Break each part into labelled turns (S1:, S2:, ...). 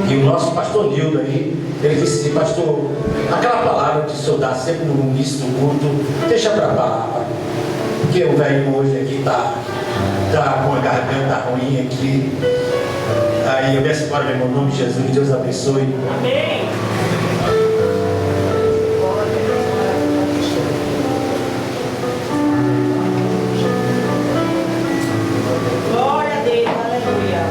S1: E o nosso pastor Nildo aí, ele disse: pastor, aquela palavra que o senhor dá sempre no início do culto, deixa para a palavra, porque o velho hoje aqui está com a garganta ruim aqui. Aí eu peço para meu irmão, em nome de Jesus, que Deus abençoe.
S2: Amém. Glória a Deus, aleluia.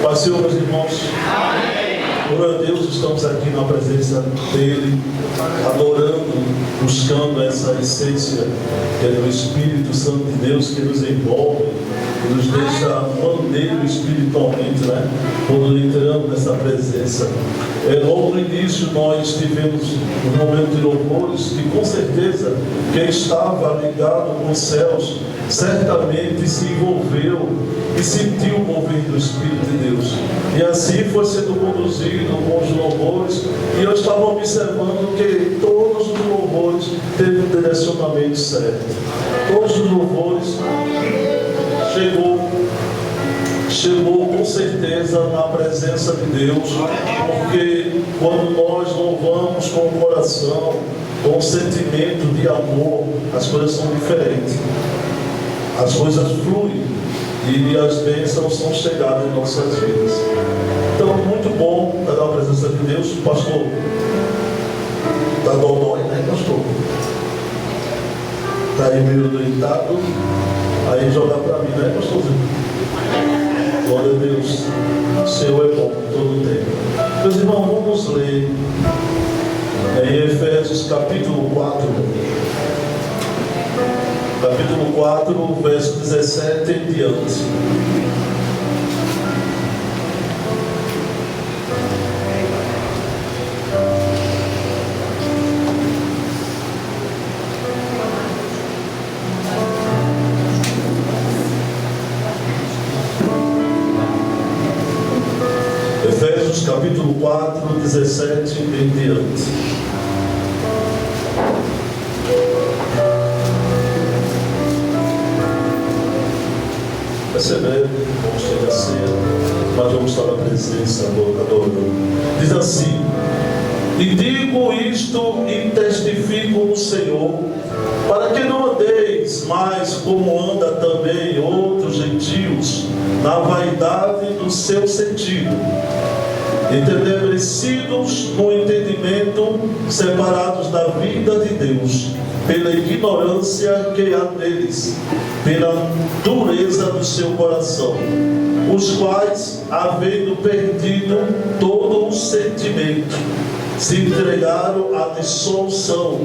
S3: Pai, Senhor, meus irmãos, glória a Deus, estamos aqui na presença dEle, adorando, buscando essa essência que é do Espírito Santo de Deus, que nos envolve, que nos deixa maneiro espiritualmente, né? Quando entramos nessa presença. Logo no início nós tivemos um momento de louvores que com certeza quem estava ligado com os céus certamente se envolveu e sentiu o mover do Espírito de Deus. E assim foi sendo conduzido com os louvores, e eu estava observando que todos os louvores teve um direcionamento certo. Todos os louvores chegou com certeza na presença de Deus, porque quando nós louvamos com o coração, com o sentimento de amor, as coisas são diferentes. As coisas fluem e as bênçãos são chegadas em nossas vidas. Então, muito bom estar na presença de Deus. Pastor, está dodói, né, pastor? Está aí meio deitado, aí jogar para mim, né, pastorzinho? Glória a Deus, o Senhor é bom todo o tempo. Meus irmãos, vamos ler em Efésios capítulo 4. Capítulo 4, verso 17 em diante. Efésios capítulo 4, 17 em diante. Perceber, vamos ter a ceia, mas vamos estar na presença adorando. Diz assim: e digo isto e testifico no Senhor, para que não andeis mais como anda também outros gentios, na vaidade do seu sentido, entenebrecidos no entendimento, separados da vida de Deus, pela ignorância que há neles, pela dureza do seu coração, os quais, havendo perdido todo o sentimento, se entregaram à dissolução,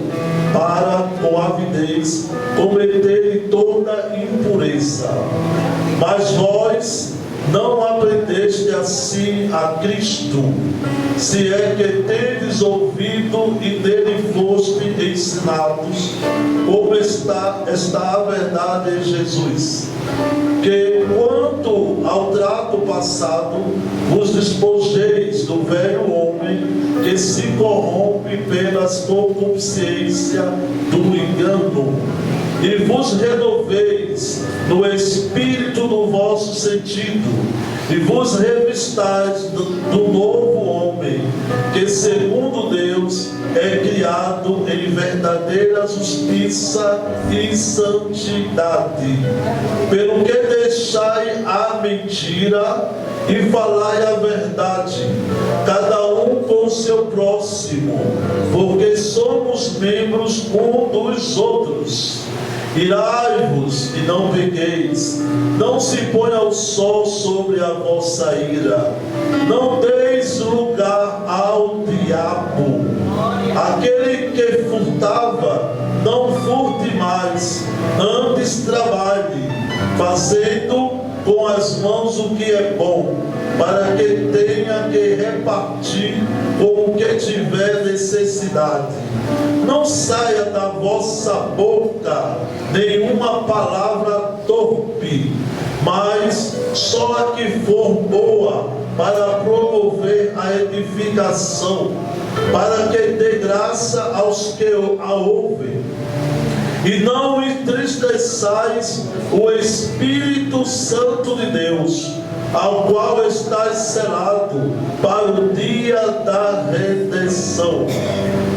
S3: para, com avidez, cometerem toda impureza. Mas vós não aprendeste assim a Cristo, se é que tendes ouvido e dele foste ensinados, como está a verdade em Jesus, que quanto ao trato passado, vos despojeis do velho homem, que se corrompe pelas concupiscência do engano, e vos renoveis no espírito do vosso sentido, e vos revistais do novo homem, que segundo Deus é criado em verdadeira justiça e santidade. Pelo que deixai a mentira e falai a verdade, cada um com o seu próximo, porque somos membros um dos outros. Irai-vos e não pequeis, não se ponha o sol sobre a vossa ira, não deis lugar ao diabo. Aquele que furtava, não furte mais, antes trabalhe, fazendo com as mãos o que é bom, para que tenha que repartir com o que tiver necessidade. Não saia da vossa boca nenhuma palavra torpe, mas só a que for boa, para promover a edificação, para que dê graça aos que a ouvem. E não entristeçais o Espírito Santo de Deus, ao qual estás selado para o dia da redenção.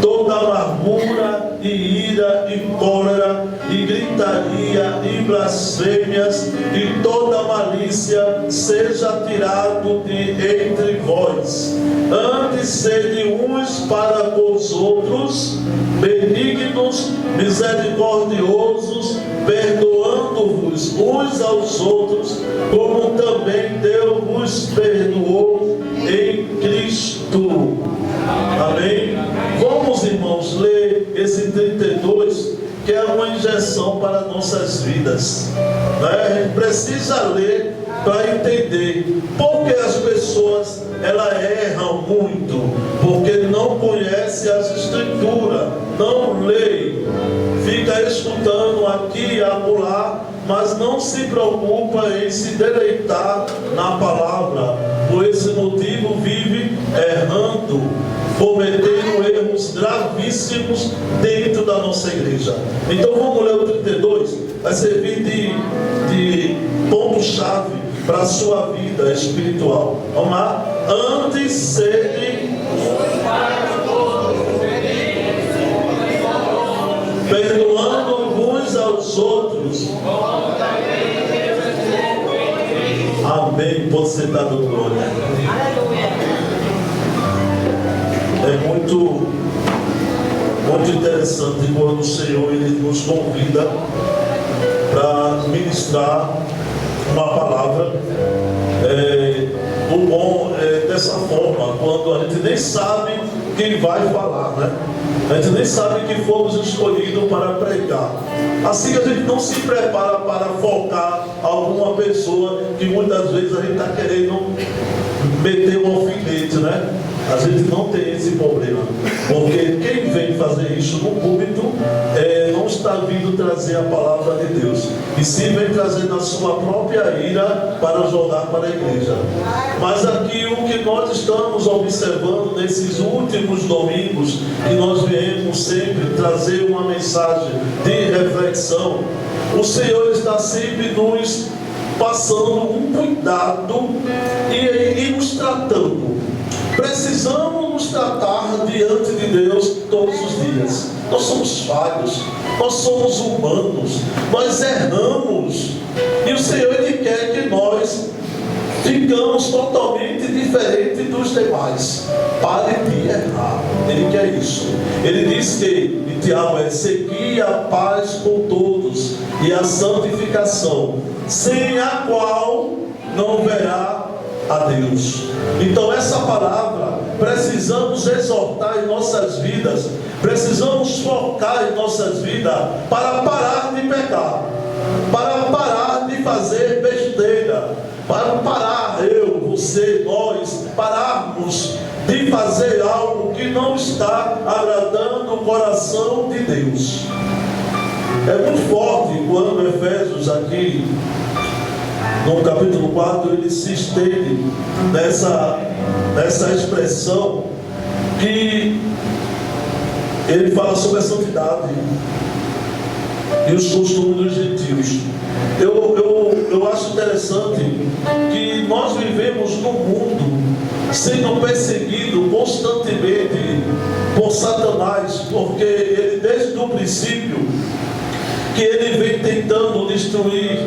S3: Toda amargura e ira e cólera e gritaria e blasfêmias e toda malícia seja tirado de entre vós. Antes sede uns para com os outros, benignos, misericordiosos, perdoando-vos uns aos outros, como também Deus vos perdoou em Cristo. Amém? Vamos, irmãos, ler esse 32, que é uma injeção para nossas vidas. A gente precisa ler para entender porque as pessoas elas erram muito, porque não conhecem as Escrituras, não leem, fica escutando aqui e acolá, mas não se preocupa em se deleitar na palavra. Por esse motivo vive errando, cometendo erros gravíssimos dentro da nossa igreja. Então vamos ler o 32, vai servir de ponto-chave para a sua vida espiritual. Vamos lá? Antes sede perdoando uns aos outros. Amém. Pode ser dado glória. É muito interessante quando o Senhor ele nos convida para ministrar uma palavra. O bom é dessa forma, quando a gente nem sabe quem vai falar, né? A gente nem sabe que fomos escolhidos para pregar. Assim a gente não se prepara para focar alguma pessoa que muitas vezes a gente está querendo meter um alfinete, né? A gente não tem esse problema, porque quem vem fazer isso no púlpito não está vindo trazer a palavra de Deus, e sim vem trazendo a sua própria ira para jogar para a igreja. Mas aqui o que nós estamos observando nesses últimos domingos, que nós viemos sempre trazer uma mensagem de reflexão, o Senhor está sempre nos passando um cuidado e nos tratando. Precisamos nos tratar diante de Deus todos os dias. Nós somos falhos, nós somos humanos, nós erramos. E o Senhor ele quer que nós ficamos totalmente diferentes dos demais. Pare de errar. Ele quer isso. Ele diz que em Tiago segui a paz com todos e a santificação, sem a qual não verá a Deus. Então essa palavra precisamos exortar em nossas vidas, precisamos focar em nossas vidas para parar de pecar, para parar de fazer besteira, para parar você, nós pararmos de fazer algo que não está agradando o coração de Deus. É muito forte quando Efésios aqui no capítulo 4, ele se estende nessa expressão que ele fala sobre a santidade e os costumes dos gentios. Eu acho interessante que nós vivemos no mundo sendo perseguido constantemente por Satanás, porque ele desde o princípio que ele vem tentando destruir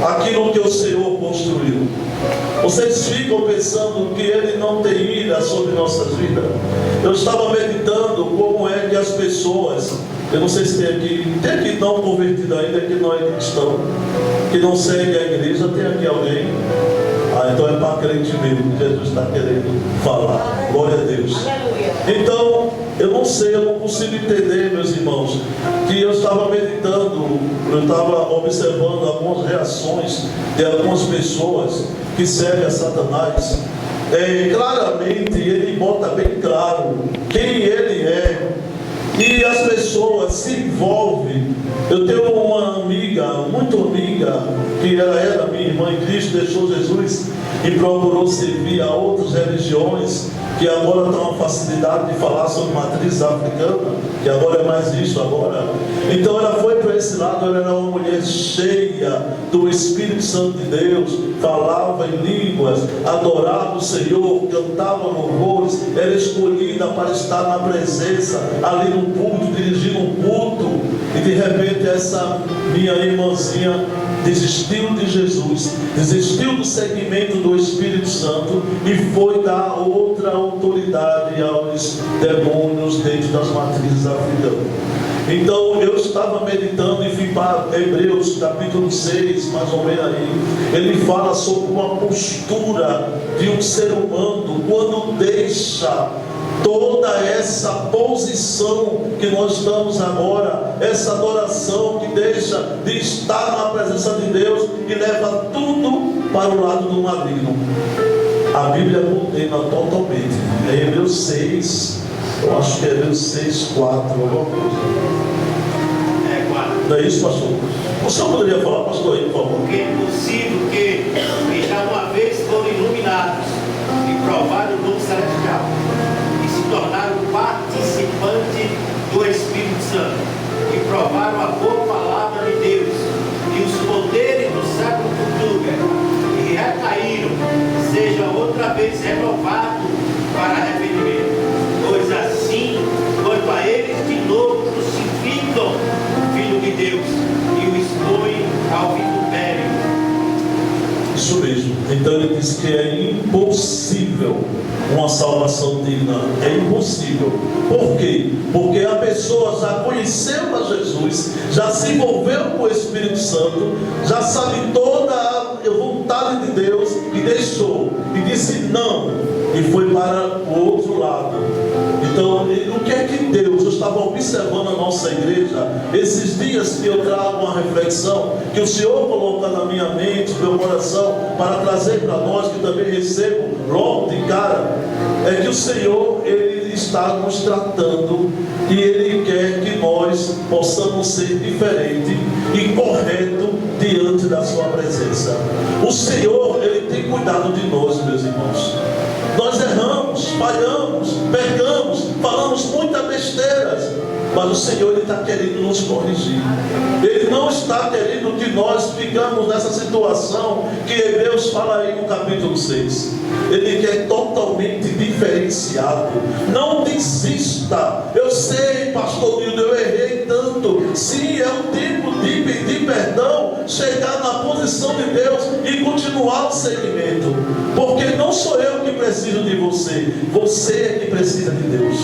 S3: aquilo que o Senhor construiu. Vocês ficam pensando que ele não tem ira sobre nossas vidas? Eu estava meditando como é que as pessoas, eu não sei se tem aqui não convertido ainda, que não é cristão, que não segue a igreja. Tem aqui alguém? Então é para crente mesmo que Jesus está querendo falar. Glória a Deus. Então Eu não sei, eu não consigo entender, meus irmãos, que eu estava meditando, eu estava observando algumas reações de algumas pessoas que servem a Satanás. Claramente ele bota bem claro quem ele é, e as pessoas se envolvem. Eu tenho uma amiga, muito amiga, que ela era minha irmã em Cristo, deixou Jesus e procurou servir a outras religiões, que agora tem uma facilidade de falar sobre matriz africana, que agora é mais isso agora. Então ela foi para esse lado, ela era uma mulher cheia do Espírito Santo de Deus, falava em línguas, adorava o Senhor, cantava louvores, era escolhida para estar na presença, ali no culto, dirigindo um culto, e de repente essa minha irmãzinha desistiu de Jesus, desistiu do seguimento do Espírito Santo e foi dar outra autoridade aos demônios dentro das matrizes africanas. Então eu estava meditando e fui para Hebreus capítulo 6, mais ou menos aí. Ele fala sobre uma postura de um ser humano quando deixa toda essa posição que nós estamos agora, essa adoração que deixa de estar na presença de Deus e leva tudo para o lado do maligno. A Bíblia condena totalmente. É Hebreus 6, eu acho que é Hebreus 6, 4, alguma coisa.
S2: 4.
S3: Não é isso, pastor? O senhor poderia falar, pastor, aí, por favor?
S2: Porque é possível que já uma vez foram iluminados e provaram o dom celestial e se tornaram participantes do Espírito Santo e provaram a boa palavra de Deus e os poderes do século futuro e recaíram, sejam outra vez renovados para arrependimento. Pois assim, quanto a eles de novo crucificam o Filho de Deus e o expõem ao vitupério.
S3: Isso mesmo. Então ele diz que é impossível uma salvação digna. É impossível. Por quê? Porque a pessoa já conheceu a Jesus, já se envolveu com o Espírito Santo, já sabe toda a vontade de Deus e deixou. E disse não. E foi para o outro lado. Então, o que é que Deus, eu estava observando a nossa igreja, esses dias que eu trago uma reflexão, que o Senhor coloca na minha mente, no meu coração, para trazer para nós, que também recebo logo de cara, é que o Senhor, Ele está nos tratando, e Ele quer que nós possamos ser diferentes e corretos diante da sua presença. O Senhor, Ele tem cuidado de nós, meus irmãos. Nós erramos, falhamos, pecamos, falamos muitas besteiras, mas o Senhor Ele está querendo nos corrigir. Ele não está querendo que nós ficamos nessa situação que Hebreus fala aí no capítulo 6. Ele quer totalmente diferenciado. Não desista. Eu sei, pastor Nildo, eu errei tanto. Sim, é o tempo de pedir perdão, chegar na posição de Deus e continuar o seguimento. Porque não sou eu que preciso de você, você é que precisa de Deus.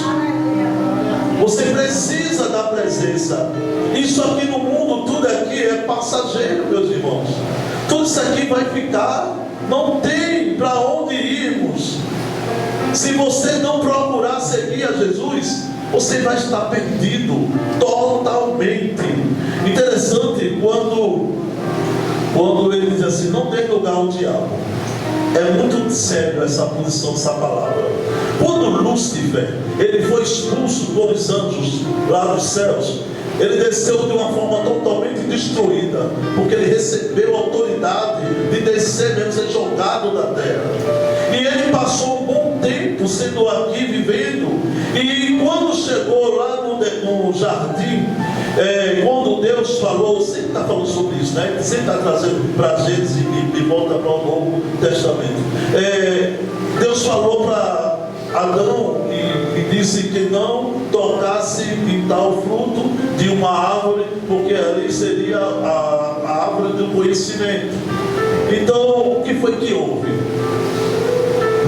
S3: Você precisa da presença. Isso aqui no mundo, tudo aqui é passageiro, meus irmãos. Tudo isso aqui vai ficar. Não tem para onde irmos. Se você não procurar seguir a Jesus, você vai estar perdido totalmente. Interessante quando ele diz assim, não dê lugar ao diabo. É muito sério essa posição dessa palavra. Quando Lúcifer, ele foi expulso com os anjos lá dos céus, ele desceu de uma forma totalmente destruída, porque ele recebeu a autoridade de descer mesmo, ser jogado da terra. E ele passou um bom tempo sendo aqui, vivendo. E quando chegou lá no jardim, quando Deus falou, sempre está falando sobre isso, né? Sempre está trazendo para a gente e volta para o Novo Testamento. Deus falou para Adão e disse que não tocasse em tal fruto de uma árvore, porque ali seria a árvore do conhecimento. Então, o que foi que houve?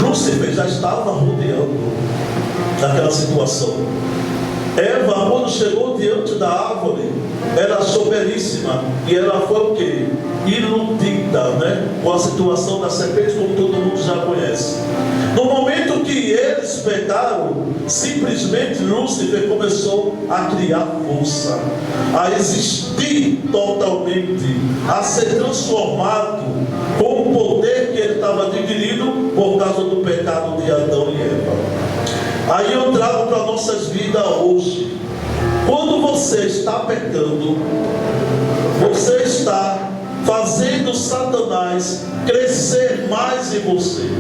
S3: Lúcifer já estava rodeando naquela situação. Eva, quando chegou diante da árvore, era soberíssima, e ela foi o quê? Iludida, né? Com a situação da serpente, como todo mundo já conhece. No momento que eles pecaram, simplesmente Lúcifer começou a criar força, a existir totalmente, a ser transformado com o poder que ele estava adquirindo por causa do pecado de Adão e Eva. Aí eu trago para nossas vidas hoje. Quando você está pecando, você está fazendo Satanás crescer mais em você.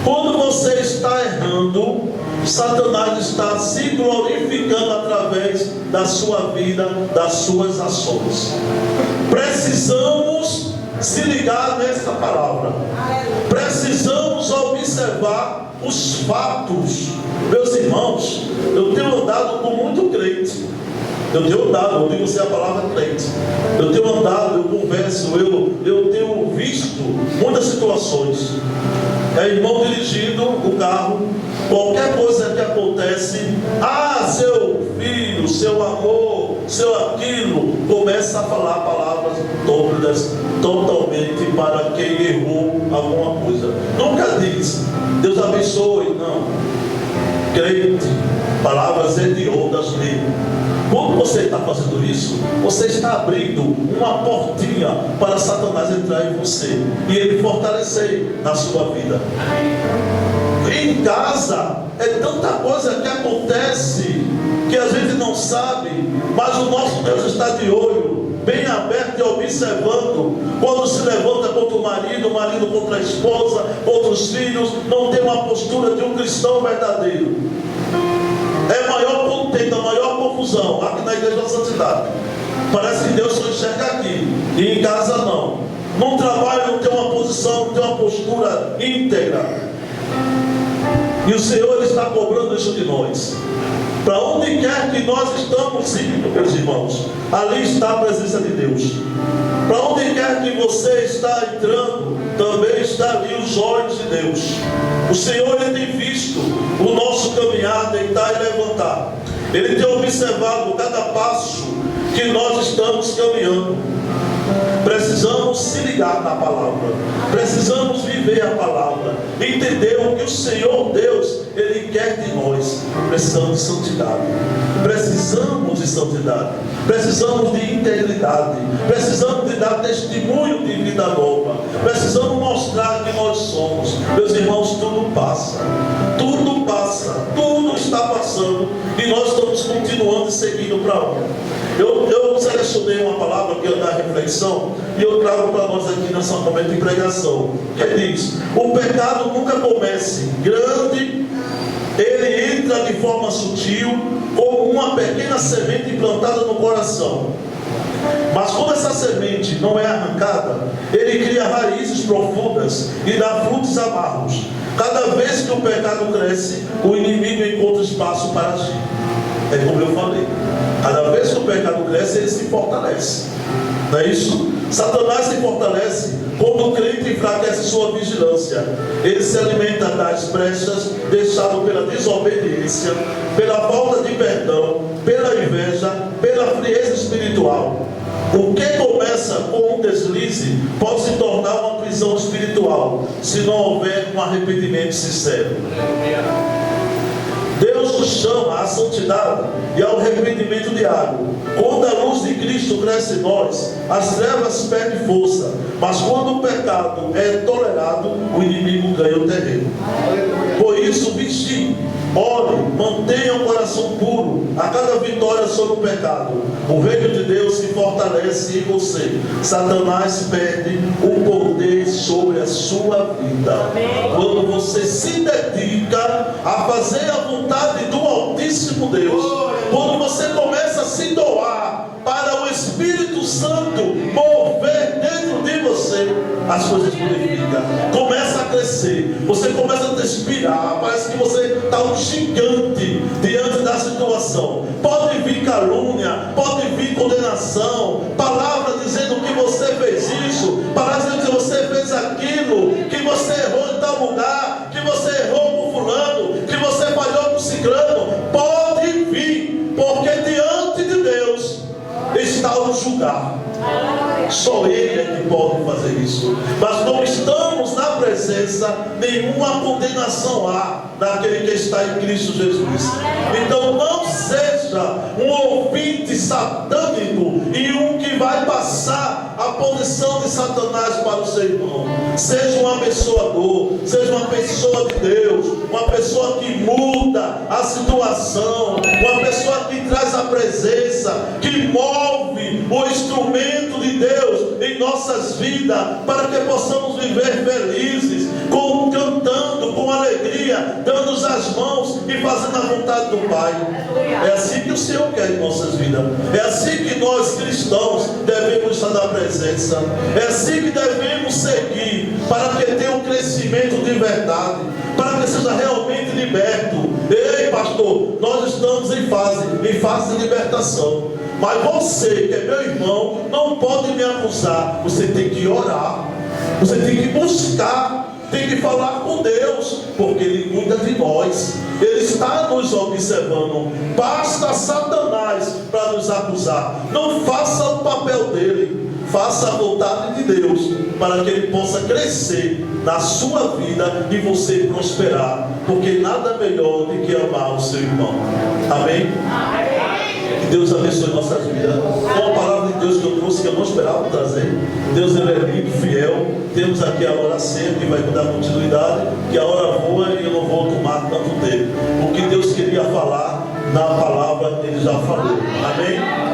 S3: Quando você está errando, Satanás está se glorificando através da sua vida, das suas ações. Precisamos se ligar nessa palavra. Precisamos observar os fatos. Meus irmãos, eu tenho andado com muito crente. Eu digo assim a palavra crente. Eu tenho andado, eu converso, eu tenho visto muitas situações. É irmão dirigindo o carro, qualquer coisa que acontece, seu filho, seu amor, seu aquilo, começa a falar palavras tórridas totalmente para quem errou alguma coisa. Nunca diz, Deus abençoe, não. Crente, palavras hediondas mesmo. Quando você está fazendo isso, você está abrindo uma portinha para Satanás entrar em você e ele fortalecer na sua vida. Em casa é tanta coisa que acontece que a gente não sabe, mas o nosso Deus está de olho, bem aberto e observando. Quando se levanta contra o marido contra a esposa, contra os filhos, não tem uma postura de um cristão verdadeiro. É maior contento, a maior confusão aqui na igreja da santidade. Parece que Deus só enxerga aqui e em casa não. No trabalho não tem uma posição, não tem uma postura íntegra. E o Senhor está cobrando isso de nós. Para onde quer que nós estamos indo, meus irmãos, ali está a presença de Deus. Para onde quer que você está entrando, também está ali os olhos de Deus. O Senhor, Ele tem visto o nosso caminhar, deitar e levantar. Ele tem observado cada passo que nós estamos caminhando. Precisamos se ligar na palavra, precisamos viver a palavra, entender o que o Senhor Deus, Ele quer de nós. Precisamos de santidade, precisamos de santidade, precisamos de integridade, precisamos de dar testemunho de vida nova, precisamos mostrar que nós somos. Meus irmãos, tudo passa, tudo está passando e nós estamos continuando e seguindo para onde? Eu selecionei uma palavra que é da reflexão e eu trago para nós aqui nessa momento de pregação, que diz: o pecado nunca começa grande, ele entra de forma sutil, como uma pequena semente implantada no coração. Mas quando essa semente não é arrancada, ele cria raízes profundas e dá frutos amargos. Cada vez que o pecado cresce, o inimigo encontra espaço para agir. É como eu falei, cada vez que o pecado cresce, ele se fortalece. Não é isso? Satanás se fortalece quando o crente enfraquece sua vigilância. Ele se alimenta das brechas deixadas pela desobediência, pela falta de perdão, pela inveja, pela frieza espiritual. O que começa com um deslize pode se tornar uma prisão espiritual, se não houver um arrependimento sincero. Deus nos chama à santidade e ao arrependimento diário. Quando a luz de Cristo cresce em nós, as trevas perdem força. Mas quando o pecado é tolerado, o inimigo ganha o terreno. Por isso, vigie, ore, mantenha o coração puro a cada vitória sobre o pecado. O reino de Deus se fortalece em você. Satanás perde o poder sobre a sua vida. Quando você se dedica a fazer a vontade do Altíssimo Deus, quando você começa a se doar para o Espírito Santo mover dentro de você, as coisas modificam, começa a crescer, você começa a respirar, parece que você está um gigante diante da situação. Pode vir calúnia, pode vir condenação, palavra dizendo que você fez isso, palavra dizendo que você fez aquilo, que você errou em tal lugar, que você errou com fulano, que você falhou com ciclano. Pode vir, porque diante de Deus está a nos julgar. Só Ele é que pode fazer isso. Mas não estamos na presença, nenhuma condenação há naquele que está em Cristo Jesus. Então não seja um ouvinte satânico e um que vai passar a posição de Satanás para o seu irmão. Seja um abençoador, seja uma pessoa de Deus, uma pessoa que muda a situação, uma pessoa que traz a presença, que move o instrumento de Deus em nossas vidas, para que possamos viver felizes, cantando com alegria, dando as mãos e fazendo a vontade do Pai. É assim que o Senhor quer em nossas vidas. É assim que nós cristãos devemos estar na presença. É assim que devemos seguir, para que tenha um crescimento de verdade, para que seja realmente liberto. Ei, pastor, nós estamos em fase de libertação. Mas você, que é meu irmão, não pode me acusar. Você tem que orar, você tem que buscar, tem que falar com Deus, porque Ele cuida de nós, Ele está nos observando. Basta Satanás para nos acusar. Não faça o papel dele, faça a vontade de Deus, para que ele possa crescer na sua vida e você prosperar, porque nada melhor do que amar o seu irmão. Amém? Que Deus abençoe nossas vidas. Uma palavra de Deus que eu trouxe, que eu não esperava trazer. Deus, Ele é lindo, fiel. Temos aqui a hora cedo, que vai dar continuidade, que a hora voa e eu não vou tomar tanto tempo. O que Deus queria falar na palavra, Ele já falou. Amém?